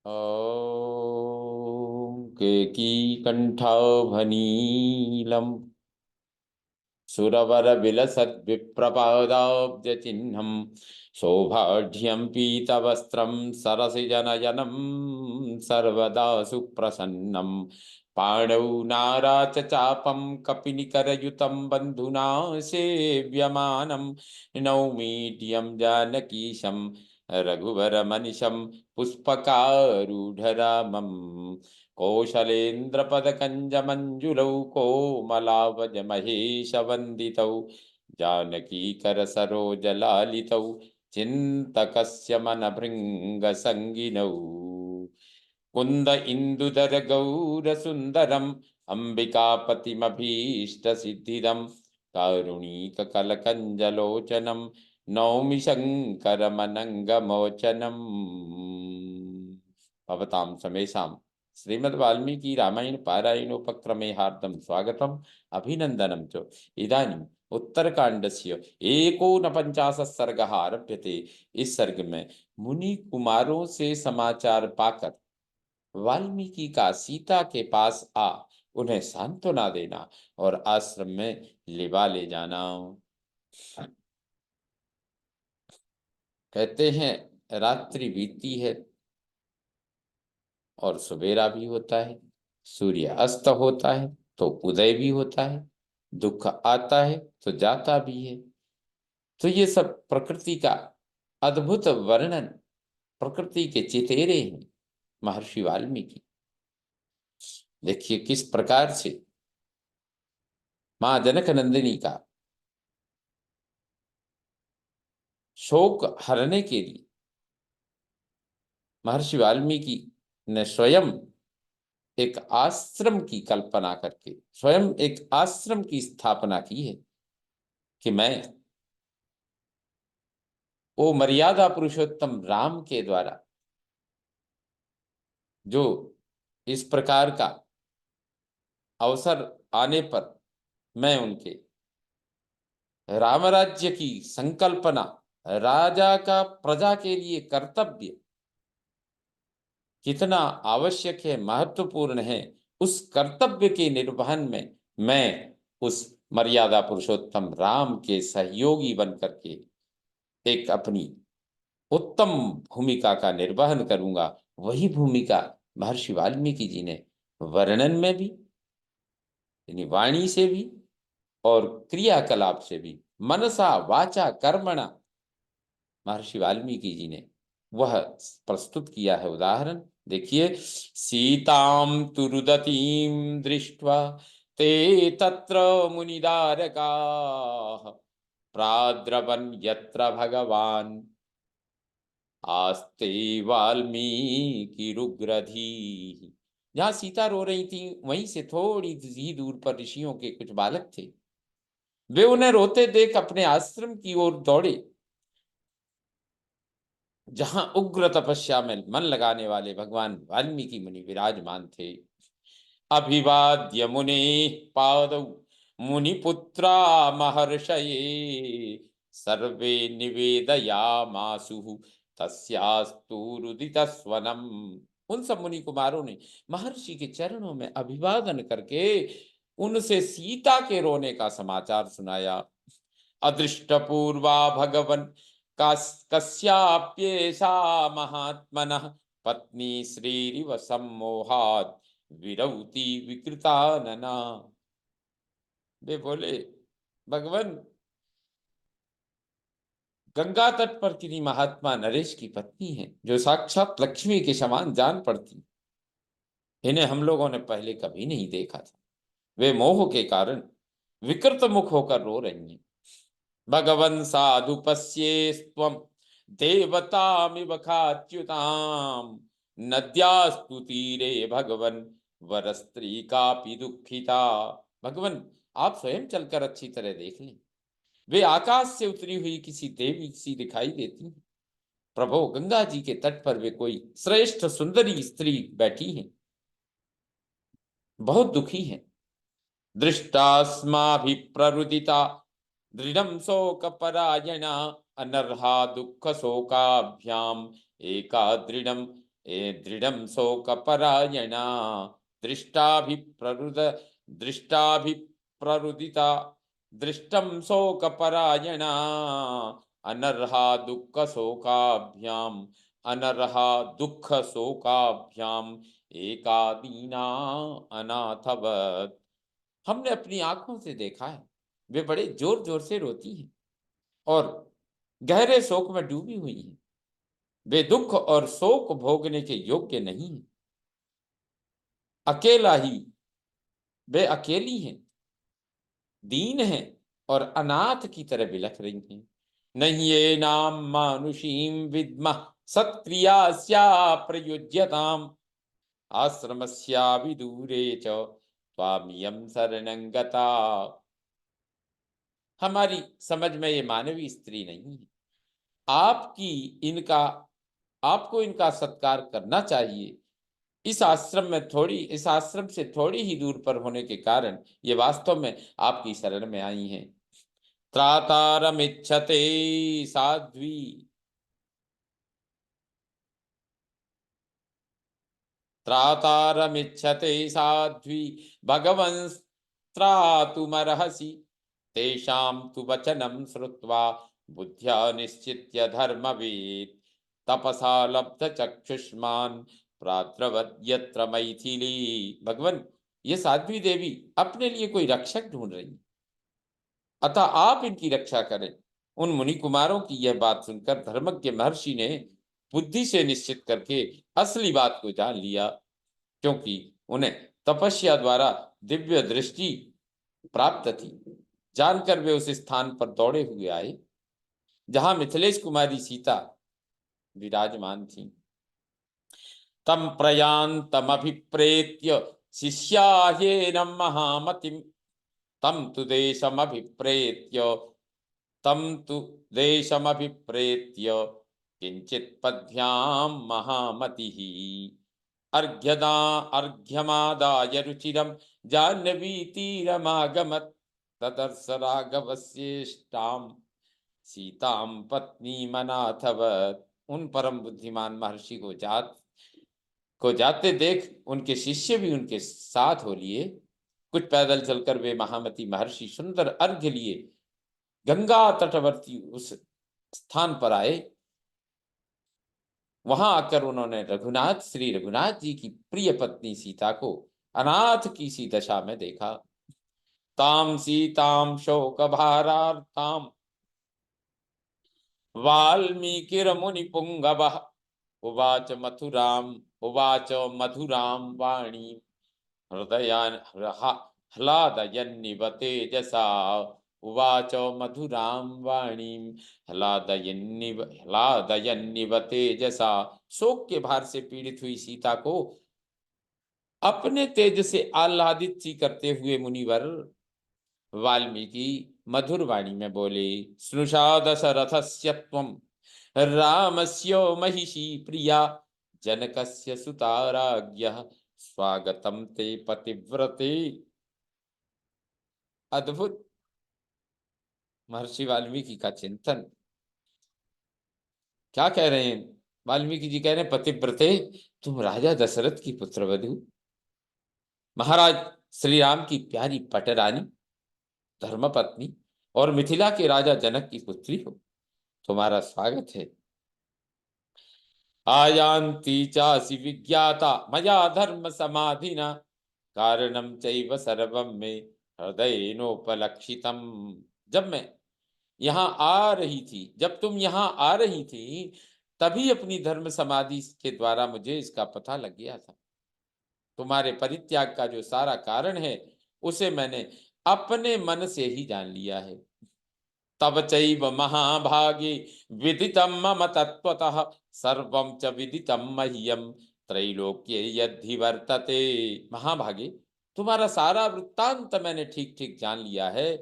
ॐ केकीकण्ठभनीलम् सुरवरविलसद्विप्रपादाब्जचिह्नं शोभाढ्यं पीतवस्त्रं सरसिजनयनं सर्वदा सुप्रसन्नं पाणौ नाराचचापं कपिनिकरयुतं बन्धुना सेव्यमानं नौमीड्यं जानकीशं रघुवरमनिशं पुष्पकारूढरामम् कौशलेन्द्रपदकञ्जमञ्जुलौ कोमलावजमहेशवन्दितौ जानकीकरसरोजलालितौ चिन्तकस्य मनभृङ्गसङ्गिनौ कुन्द इन्दुधरगौरसुन्दरम् अम्बिकापतिमभीष्टसिद्धिदं कारुणीककलकञ्जलोचनं नौमि शङ्करमनङ्गमोचनम्। भवतां समेषां श्रीमद् वाल्मीकि रामायण पारायणोपक्रमे हार्दं स्वागतम् अभिनन्दनं च। इदानीम् उत्तरकांडस्य 49 सर्गः आरभ्यते। इस सर्ग में मुनि कुमारों से समाचार पाकर वाल्मीकि का सीता के पास आ उन्हें सांत्वना देना और आश्रम में लिवा ले जाना। कहते हैं रात्रि बीतती है और सवेरा भी होता है, सूर्य अस्त होता है तो उदय भी होता है, दुख आता है तो जाता भी है। तो ये सब प्रकृति का अद्भुत वर्णन, प्रकृति के चितेरे हैं महर्षि वाल्मीकि। देखिए किस प्रकार से मां जनक नंदिनी का शोक हरने के लिए महर्षि वाल्मीकि ने स्वयं एक आश्रम की कल्पना करके स्वयं एक आश्रम की स्थापना की है कि मैं वो मर्यादा पुरुषोत्तम राम के द्वारा जो इस प्रकार का अवसर आने पर मैं उनके रामराज्य की संकल्पना, राजा का प्रजा के लिए कर्तव्य कितना आवश्यक है, महत्वपूर्ण है, उस कर्तव्य के निर्वहन में मैं उस मर्यादा पुरुषोत्तम राम के सहयोगी बनकर के एक अपनी उत्तम भूमिका का निर्वहन करूंगा। वही भूमिका महर्षि वाल्मीकि जी ने वर्णन में भी, यानी वाणी से भी और क्रियाकलाप से भी, मनसा वाचा कर्मणा, महर्षि वाल्मीकि जी ने वह प्रस्तुत किया है। उदाहरण देखिए, सीतां तु रुदतीं दृष्ट्वा ते तत्र मुनिदारकाः प्राद्रवन् यत्र भगवान् आस्ते वाल्मीकिरुग्रधीः। जहां सीता रो रही थी वहीं से थोड़ी ही दूर पर ऋषियों के कुछ बालक थे। वे उन्हें रोते देख अपने आश्रम की ओर दौड़े, जहां उग्र तपस्या में मन लगाने वाले भगवान वाल्मीकि मुनि विराजमान थे। अभिवाद्य मुने पादौ मुनिपुत्रा महर्षये सर्वे निवेदयामासु तस्यास्तु रुदितस्वनम। उन सब मुनि कुमारों ने महर्षि के चरणों में अभिवादन करके उनसे सीता के रोने का समाचार सुनाया। अदृष्टपूर्वा भगवन् कस्याप्येषा महात्मनः पत्नी श्रीरिव सम्मोहात् विरौति विकृतानना। वे बोले, भगवान, गंगा तट पर किसी महात्मा नरेश की पत्नी है जो साक्षात लक्ष्मी के समान जान पड़ती। इन्हें हम लोगों ने पहले कभी नहीं देखा था। वे मोह के कारण विकृत मुख होकर रो रही हैं। भगवन् साधु पश्येस्त्वं देवतामिव खाच्युताम् नद्यास्तु तीरे भगवन् वरस्त्री कापि दुखिता। भगवान, आप स्वयं चलकर अच्छी तरह देख लें, वे आकाश से उतरी हुई किसी देवी सी दिखाई देती हैं। प्रभो, गंगा जी के तट पर वे कोई श्रेष्ठ सुंदरी स्त्री बैठी हैं, बहुत दुखी हैं। दृष्टास्माभिप्ररुदिता दृढ़ं शोकपरायणा अनर्हा दुःख शोकाभ्याम एका दृढ़ं ए दृढ़म शोकपरायणा दृष्टाभिप्ररुद दृष्टाभिप्ररुदिता दृष्टम शोकपरायणा अनर्हा दुःख शोकाभ्याम अनर्हा दुःख शोकाभ्याम एकादीना अनाथवत। हमने अपनी आंखों से देखा है, वे बड़े जोर जोर से रोती हैं और गहरे शोक में डूबी हुई हैं। वे दुख और शोक भोगने के योग्य नहीं हैं। अकेला ही वे अकेली हैं, दीन हैं और अनाथ की तरह बिलख रही हैं। नहीं ये नाम मानुषीम विद्मः सत्क्रियास्या प्रयुज्यताम आश्रमस्या विदूरे च त्वामियं शरणं गता। हमारी समझ में ये मानवीय स्त्री नहीं है। आपकी इनका आपको इनका सत्कार करना चाहिए। इस आश्रम से थोड़ी ही दूर पर होने के कारण ये वास्तव में आपकी शरण में आई हैं। त्रातारमिच्छते साध्वी त्रातारमिच्छते साध्वी भगवन् त्रातुमर्हसि तेषां तु वचनं श्रुत्वा बुद्ध्या निश्चित्य धर्मवेत् तपसा लब्ध चक्षुष्मान् प्राद्रवत् यत्र मैथिली। भगवान, ये साध्वी देवी अपने लिए कोई रक्षक ढूंढ रही, अतः आप इनकी रक्षा करें। उन मुनि कुमारों की यह बात सुनकर धर्मज्ञ महर्षि ने बुद्धि से निश्चित करके असली बात को जान लिया, क्योंकि उन्हें तपस्या द्वारा दिव्य दृष्टि प्राप्त थी। जानकर वे उस स्थान पर दौड़े हुए आए जहां मिथिलेश कुमारी सीता विराजमान थी। तम प्रयान्तमभिप्रेत्य शिष्याह्येनं महामतिं तम तु देशमभिप्रेत्य तम तु देशमभिप्रेत्य किंचित पद्भ्यां महामतिः अर्घ्यदा अर्घ्यमादाय रुचिरं जाह्नवी तीरमागमत् तदर्श राघवस्येष्टां सीतां पत्नीमनाथवत्। उन परम बुद्धिमान महर्षि को जाते देख उनके शिष्य भी उनके साथ हो लिए। कुछ पैदल चलकर वे महामती महर्षि सुंदर अर्घ्य लिए गंगा तटवर्ती उस स्थान पर आए। वहां आकर उन्होंने श्री रघुनाथ जी की प्रिय पत्नी सीता को अनाथ की सी दशा में देखा। ताम सीताम शोक भारार्ताम वाल्मीकिर्मुनि पुंगवः उवाच मधुरां वाणी हृदयान ह्लादयन्निव तेजसा उवाच मधुरां वाणीं ह्लादयन्निव तेजसा। शोक के भार से पीड़ित हुई सीता को अपने तेज से आह्लादित सी करते हुए मुनिवर वाल्मीकि मधुर वाणी में बोले, स्नुषा दशरथस्य त्वं रामस्य महिषी प्रिया जनकस्य सुता राज्ञः स्वागतम ते पतिव्रते। अद्भुत महर्षि वाल्मीकि का चिंतन। क्या कह रहे हैं वाल्मीकि जी? कह रहे हैं, पतिव्रते, तुम राजा दशरथ की पुत्रवधू, महाराज श्री राम की प्यारी पटरानी धर्मपत्नी और मिथिला के राजा जनक की पुत्री हो, तुम्हारा स्वागत है। आयान्ति चासि विज्ञाता मया धर्म समाधिना कारणम चैव सर्वम मे हृदयेनोपलक्षितम। जब तुम यहाँ आ रही थी तभी अपनी धर्म समाधि के द्वारा मुझे इसका पता लग गया था। तुम्हारे परित्याग का जो सारा कारण है उसे मैंने अपने मन से ही जान लिया है। तब चैव महाभागे विदितं मम तत्त्वतः सर्वं च विदितं मह्यं त्रैलोक्ये यद्धि वर्तते। महाभागे, तुम्हारा सारा वृत्तांत मैंने ठीक ठीक जान लिया है।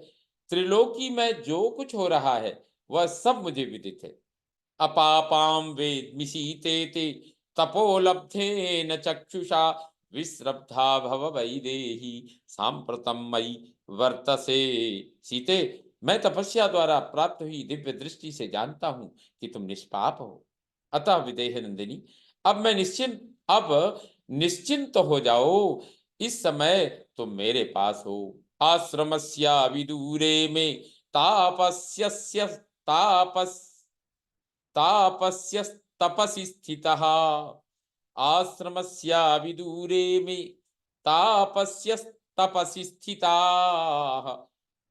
त्रिलोकी में जो कुछ हो रहा है वह सब मुझे विदित है। अपापाम वेद्मिषीते तपोलब्धेन चक्षुषा विश्रब्धा भव वैदेही सांप्रतम मयि वर्तसे। सीते, मैं तपस्या द्वारा प्राप्त हुई दिव्य दृष्टि से जानता हूं कि तुम निष्पाप हो। अतः विदेह नंदिनी, अब निश्चिंत हो जाओ, इस समय तुम मेरे पास हो। आश्रमस्या विदूरे में तापस्यस्य तापस तापस्य तपसि स्थितः। आश्रमस्य विदूरे में तापस्य तपसि स्थिताः।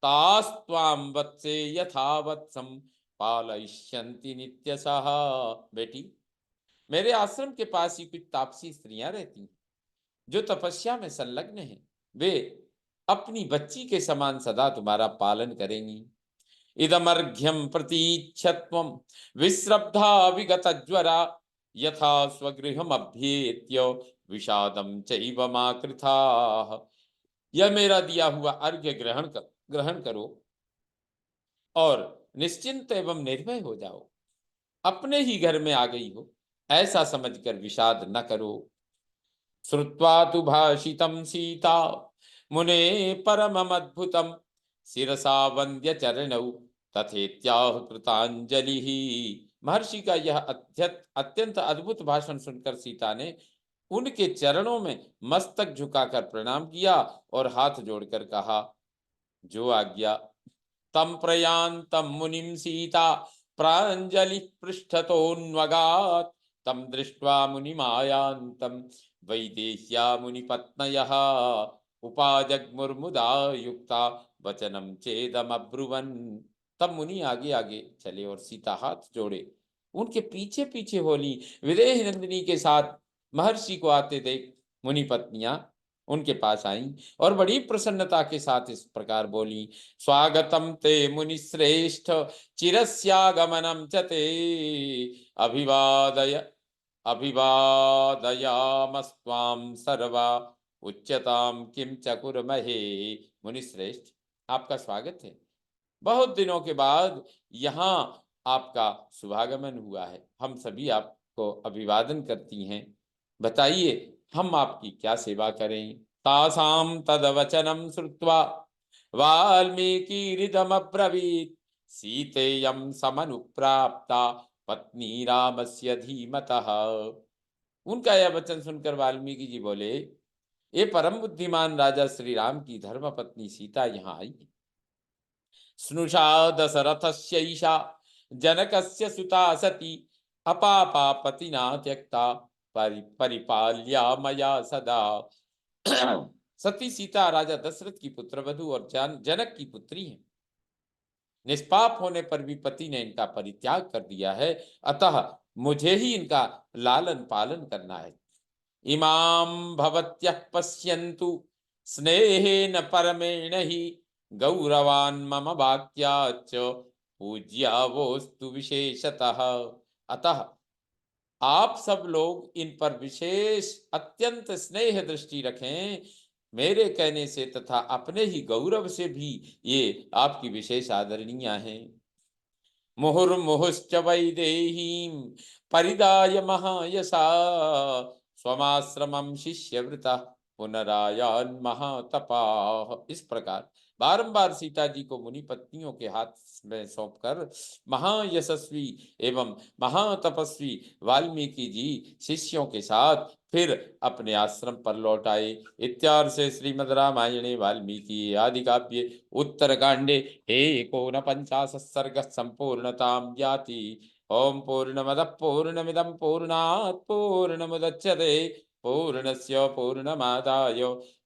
तास्त्वां वत्से यथा वत्सं पालयिष्यन्ति नित्यशः। बेटी, मेरे आश्रम के पास ही कुछ तापसी स्त्रियां रहती हैं जो तपस्या में संलग्न हैं। वे अपनी बच्ची के समान सदा तुम्हारा पालन करेंगी। इदमर्घ्यम प्रतीच्छत्वम विश्रब्धा विगतज्वरा यथा स्वगृहम अभ्येत्य विषादम चैव माकृथाः। यह मेरा दिया हुआ अर्घ्य ग्रहण करो और निश्चिंत एवं निर्भय हो जाओ। अपने ही घर में आ गई हो ऐसा समझकर विषाद न करो। श्रुत्वा तु भाषितं सीता मुने परममद्भुतं शिरसा वन्द्य चरणौ तथेत्याह कृतांजलि। महर्षि का यह अत्यंत अद्भुत भाषण सुनकर सीता ने उनके चरणों में मस्तक झुकाकर प्रणाम किया और हाथ जोड़कर कहा, जो आज्ञा। तम प्रयान्तं मुनिं सीता प्राञ्जलि पृष्ठतोऽन्वगात्। तम दृष्ट्वा मुनिमायान्तं वैदेह्या मुनिपत्नयः उपाजग्मुर्मुदा युक्ता वचनम चेदमब्रुवन्। तब मुनि आगे आगे चले और सीता हाथ जोड़े उनके पीछे पीछे होली विदेह नंदिनी के साथ महर्षि को आते देख मुनि पत्नियां उनके पास आईं और बड़ी प्रसन्नता के साथ इस प्रकार बोली, स्वागतम ते मुनि श्रेष्ठ चिरस्यागमनम च ते अभिवादय अभिवादयामस्त्वां सर्वा उच्चताम किम चकुर्महे। मुनि श्रेष्ठ, आपका स्वागत है। बहुत दिनों के बाद यहाँ आपका शुभागमन हुआ है। हम सभी आपको अभिवादन करती हैं। बताइए हम आपकी क्या सेवा करें। तासाम तदवचनम श्रुत्वा वाल्मीकिरिदमब्रवीत् सीतेयं समनुप्राप्ता पत्नी रामस्य धीमतः। उनका यह वचन सुनकर वाल्मीकि जी बोले, ये परम बुद्धिमान राजा श्री राम की धर्म पत्नी सीता यहाँ आई। स्नुषा दशरथस्यैषा जनकस्य सुता सती अपापा पतिना त्यक्ता परिपाल्या मया सदा। सती सीता राजा दशरथ की पुत्रवधू और जनक की पुत्री है। निष्पाप होने पर भी पति ने इनका परित्याग कर दिया है, अतः मुझे ही इनका लालन पालन करना है। इमाम भवत्यः पश्यन्तु स्नेहेन परमेण ही गौरवान् मम वाक्याच्च पूज्यावोस्तु विशेषतः। अतः आप सब लोग इन पर विशेष अत्यंत स्नेह दृष्टि रखें। मेरे कहने से तथा अपने ही गौरव से भी ये आपकी विशेष आदरणीय हैं। मुहुर्मुहुश्च वैदेहीं परिदाय महायशा स्वमाश्रमं शिष्यवृता पुनरायान महातपाः। इस प्रकार बारंबार सीता जी को मुनि पत्नियों के हाथ में सौंपकर महायशस्वी एवं महातपस्वी वाल्मीकि जी शिष्यों के साथ फिर अपने आश्रम पर लौट आए। इत्यार्षे श्रीमद् रामायणे वाल्मीकि आदि काव्ये उत्तरकांडे एकोनपञ्चाशत् सर्गः सम्पूर्णतां याति। ओम पूर्णमदः पूर्णमिदं पूर्णात् पूर्णमुदच्यते पूर्णस्य पूर्णमादाय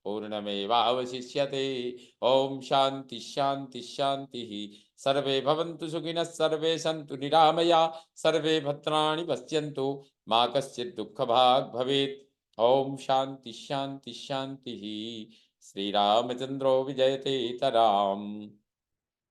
पूर्णमेवावशिष्यते। ओम शांति शांति शांतिः। सर्वे भवन्तु सुखिनः सर्वे सन्तु निरामया सर्वे भद्राणि पश्यन्तु मा कश्चित् दुःखभाग् भवेत्। ओम शांति शांति शांतिः। श्री रामचंद्रो विजयते तराम।